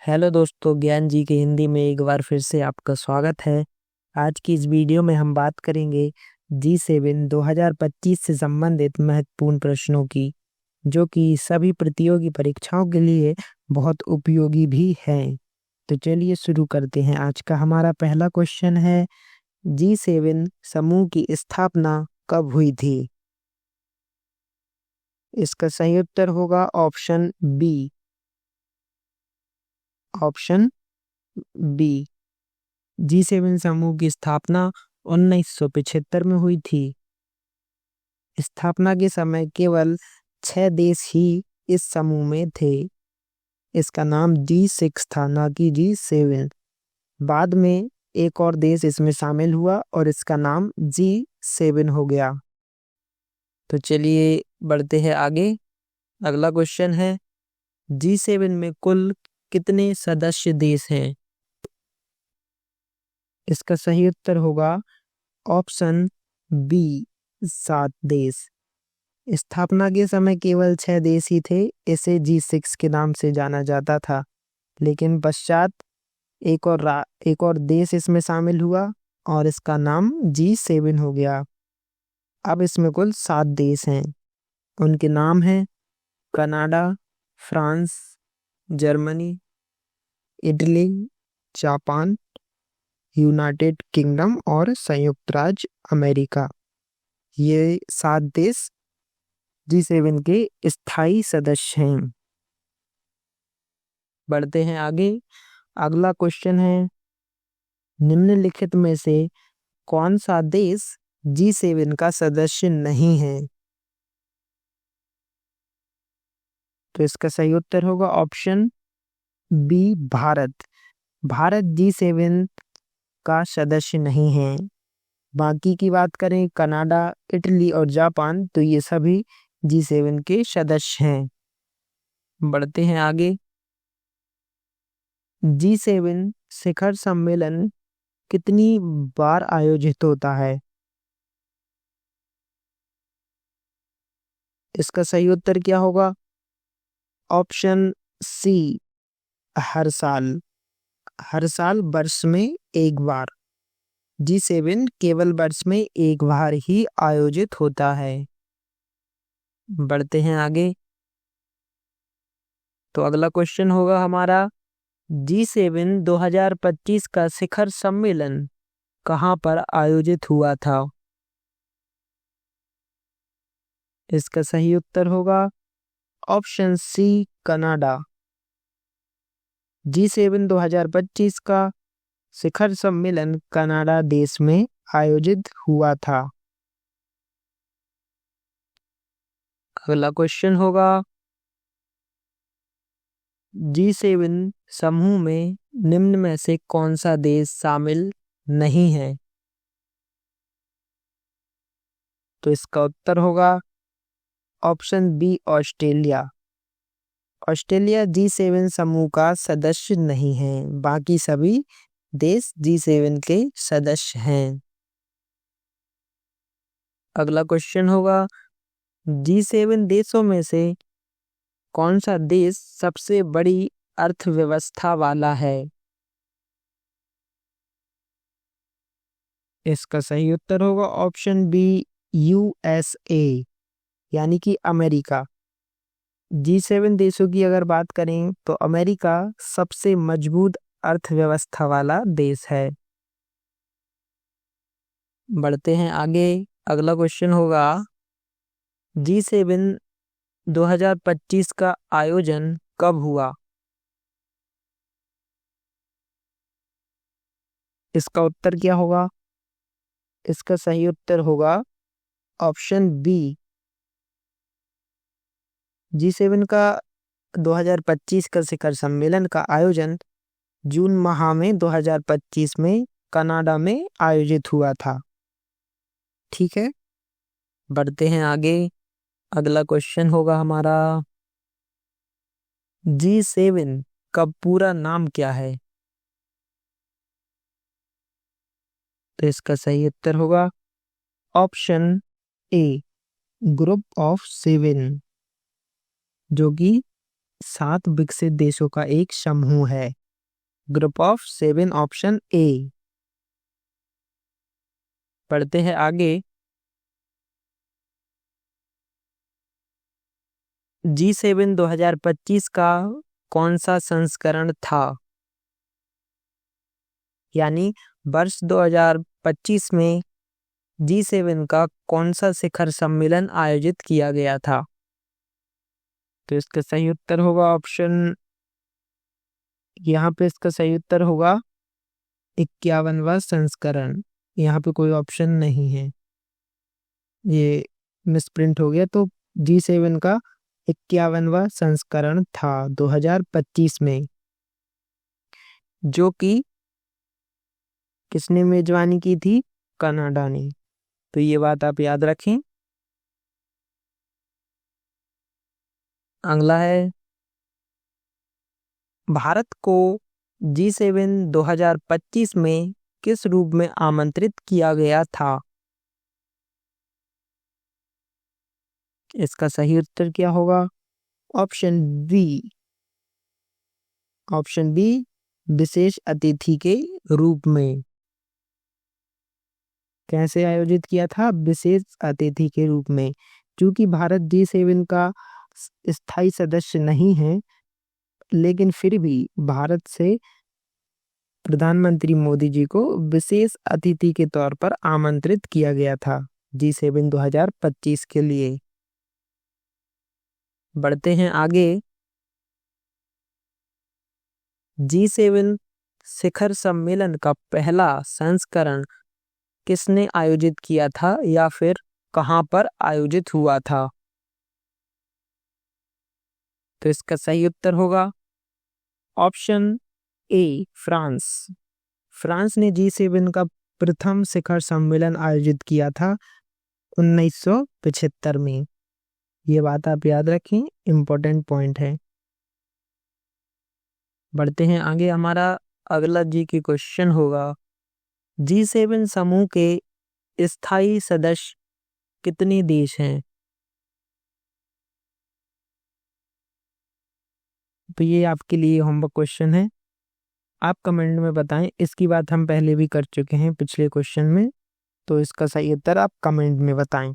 Hello दोस्तों, ज्ञान जी के हिंदी में एक बार फिर से आपका स्वागत है। आज की इस वीडियो में हम बात करेंगे G7 2025 से संबंधित महत्वपूर्ण प्रश्नों की, जो कि सभी प्रतियोगी परीक्षाओं के लिए बहुत उपयोगी भी हैं। तो चलिए शुरू करते हैं। आज का हमारा पहला क्वेश्चन है, G7 समूह की स्थापना कब हुई थी? इसका सही उत्तर होगा option B. Option B, G7 समूह की स्थापना 1975 में हुई थी। स्थापना के समय केवल 6 देश ही इस समूह में थे। इसका नाम G6 था, ना कि G7। बाद में एक और देश इसमें शामिल हुआ और इसका नाम G7 हो गया। तो चलिए बढ़ते हैं आगे। अगला क्वेश्चन है, G7 में कुल कितने सदस्य देश हैं? इसका सही उत्तर होगा ऑप्शन बी, 7 देश। स्थापना के समय केवल 6 देश ही थे। इसे G6 के नाम से जाना जाता था, लेकिन पश्चात एक और देश इसमें शामिल हुआ और इसका नाम G7 हो गया। अब इसमें कुल 7 देश हैं। उनके नाम हैं Canada, France, Germany, Italy, Japan, United kingdom और संयुक्त राज्य अमेरिका। ये 7 देश G7 के स्थायी सदस्य हैं। बढ़ते हैं आगे। अगला क्वेश्चन है, निम्नलिखित में से कौन सा देश G7 का सदस्य नहीं है? तो इसका सही उत्तर होगा option B, Bharat. Bharat G7 का सदस्य नहीं है। बाकी की बात करें, कनाडा, इटली और जापान, तो ये सभी G7 के सदस्य हैं। बढ़ते हैं आगे। G7 शिखर सम्मेलन कितनी बार आयोजित होता है? इसका सही उत्तर क्या होगा? ऑप्शन सी, हर साल। हर साल वर्ष में एक बार। G7 केवल वर्ष में एक बार ही आयोजित होता है। बढ़ते हैं आगे। तो अगला क्वेश्चन होगा हमारा, G7 2025 का शिखर सम्मेलन कहाँ पर आयोजित हुआ था? इसका सही उत्तर होगा ऑप्शन सी, कनाडा। G7 2025 का शिखर सम्मेलन कनाडा देश में आयोजित हुआ था। अगला क्वेश्चन होगा, G7 समूह में निम्न में से कौन सा देश शामिल नहीं है? तो इसका उत्तर होगा option B, Australia. Australia G7 समूह का सदस्य नहीं है। बाकी सभी देश G7 के सदस्य हैं। अगला क्वेश्चन होगा, G7 देशों में से कौन सा देश सबसे बड़ी अर्थव्यवस्था वाला है? इसका सही उत्तर होगा ऑप्शन बी, USA, यानी कि अमेरिका। G7 देशों की अगर बात करें तो अमेरिका सबसे मजबूत अर्थव्यवस्था वाला देश है। बढ़ते हैं आगे। अगला क्वेश्चन होगा, G7 2025 का आयोजन कब हुआ? इसका उत्तर क्या होगा? इसका सही उत्तर होगा ऑप्शन बी। G7 का 2025 का शिखर सम्मेलन का आयोजन जून माह में 2025 में कनाडा में आयोजित हुआ था। ठीक है, बढ़ते हैं आगे। अगला क्वेश्चन होगा हमारा, G7 का पूरा नाम क्या है? तो इसका सही उत्तर होगा ऑप्शन ए, ग्रुप ऑफ 7, जो कि 7 विकसित देशों का एक समूह है। Group of 7 option A. पढ़ते हैं आगे। G7 2025 का कौन सा संस्करण था? यानी वर्ष 2025 में G7 का कौन सा शिखर सम्मेलन आयोजित किया गया था? तो इसका सही उत्तर होगा ऑप्शन, यहाँ पे इसका सही उत्तर होगा 51वां संस्करण। यहाँ पे कोई ऑप्शन नहीं है, ये मिसप्रिंट हो गया। तो G7 का 51वां संस्करण था 2025 में, जो कि किसने मेजबानी की थी? कनाडा ने। तो ये बात आप याद रखें। अगला है, भारत को G7 2025 में किस रूप में आमंत्रित किया गया था? इसका सही उत्तर क्या होगा? Option B. ऑप्शन बी, विशेष अतिथि के रूप में। कैसे आयोजित किया था? विशेष अतिथि के रूप में। क्योंकि भारत G7 का स्थायी सदस्य नहीं है, लेकिन फिर भी भारत से प्रधानमंत्री मोदी जी को विशेष अतिथि के तौर पर आमंत्रित किया गया था G7 2025 के लिए। बढ़ते हैं आगे। G7 शिखर सम्मेलन का पहला संस्करण किसने आयोजित किया था या फिर कहां पर आयोजित हुआ था? तो इसका सही उत्तर होगा ऑप्शन ए, फ्रांस। फ्रांस ने G7 का प्रथम शिखर सम्मेलन आयोजित किया था 1975 में। ये बात आप याद रखें, इंपॉर्टेंट पॉइंट है। बढ़ते हैं आगे। हमारा अगला जी की क्वेश्चन होगा, G7 समूह के स्थायी सदस्य कितने देश हैं? तो ये आपके लिए होमवर्क क्वेश्चन है, आप कमेंट में बताएं। इसकी बात हम पहले भी कर चुके हैं पिछले क्वेश्चन में, तो इसका सही उत्तर आप कमेंट में बताएं।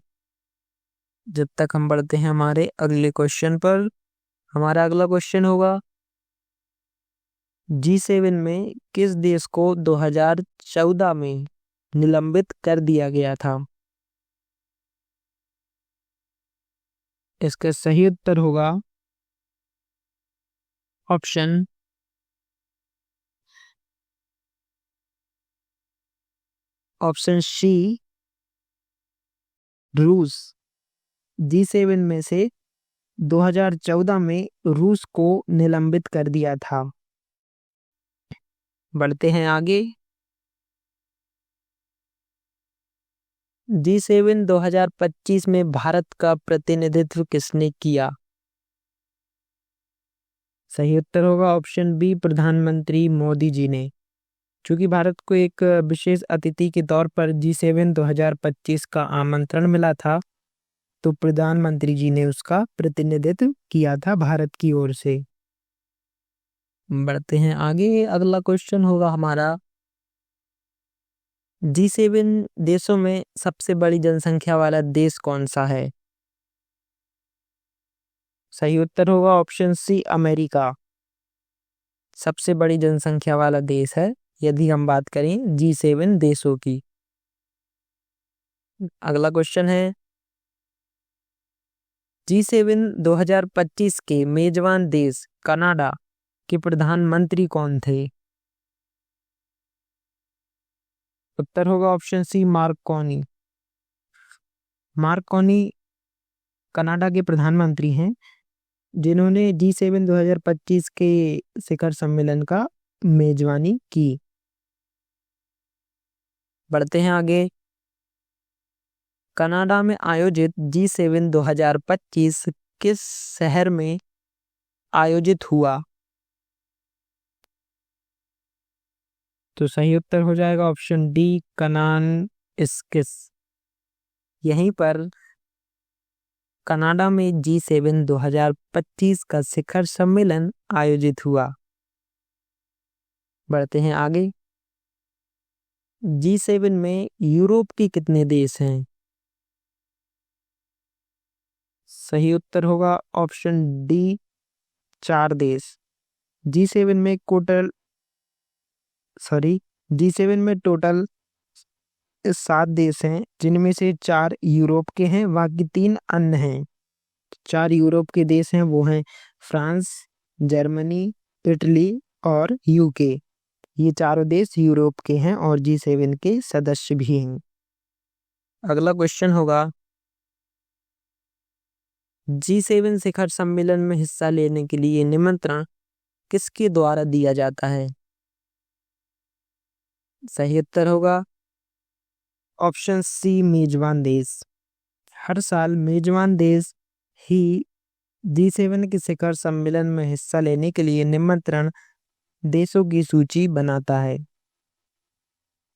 जब तक हम बढ़ते हैं हमारे अगले क्वेश्चन पर। हमारा अगला क्वेश्चन होगा, G7 में किस देश को 2014 में निलंबित कर दिया गया था? इसका सही उत्तर होगा ऑप्शन सी, रूस। G7 में से 2014 में रूस को निलंबित कर दिया था। बढ़ते हैं आगे। G7 2025 में भारत का प्रतिनिधित्व किसने किया? सही उत्तर होगा ऑप्शन बी, प्रधानमंत्री मोदी जी ने। चूंकि भारत को एक विशेष अतिथि के तौर पर G7 2025 का आमंत्रण मिला था, तो प्रधानमंत्री जी ने उसका प्रतिनिधित्व किया था भारत की ओर से। बढ़ते हैं आगे। अगला क्वेश्चन होगा हमारा, G7 देशों में सबसे बड़ी जनसंख्या वाला देश कौन सा है? सही उत्तर होगा ऑप्शन सी, अमेरिका सबसे बड़ी जनसंख्या वाला देश है, यदि हम बात करें G7 देशों की। अगला क्वेश्चन है, G7 2025 के मेजबान देश कनाडा के प्रधानमंत्री कौन थे? उत्तर होगा option C, Mark Carney. Mark Carney Canada के प्रधानमंत्री हैं, जिन्होंने G7 2025 के शिखर सम्मेलन का मेजबानी की। बढ़ते हैं आगे। कनाडा में आयोजित G7 2025 किस शहर में आयोजित हुआ? तो सही उत्तर हो जाएगा ऑप्शन डी, कनान इस्किस। यहीं पर कनाडा में G7 2025 का शिखर सम्मेलन आयोजित हुआ। बढ़ते हैं आगे। G7 में यूरोप के कितने देश हैं? सही उत्तर होगा ऑप्शन डी 4 देश। G7 में टोटल 7 देश हैं, जिनमें से 4 यूरोप के हैं, बाकी 3 अन्य हैं। 4 यूरोप के देश हैं, वो हैं फ्रांस, जर्मनी, इटली और यूके। ये चारों देश यूरोप के हैं और G7 के सदस्य भी हैं। अगला क्वेश्चन होगा, G7 शिखर सम्मेलन में हिस्सा लेने के लिए निमंत्रण किसके द्वारा दिया जाता है? सही उत्तर होगा ऑप्शन सी मेजबान देश। हर साल मेजबान देश ही G7 के शिखर सम्मेलन में हिस्सा लेने के लिए निमंत्रण देशों की सूची बनाता है।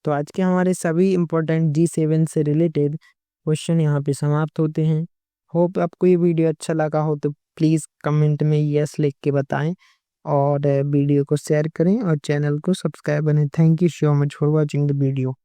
तो आज के हमारे सभी इम्पोर्टेंट G7 से रिलेटेड क्वेश्चन यहाँ पे समाप्त होते हैं। होप आपको ये वीडियो अच्छा लगा हो तो प्लीज़ कमेंट में यस लिख के बताएं और वीडियो को शेयर करें और चैनल को सब्सक्राइब करें। Thank you so much for watching the video.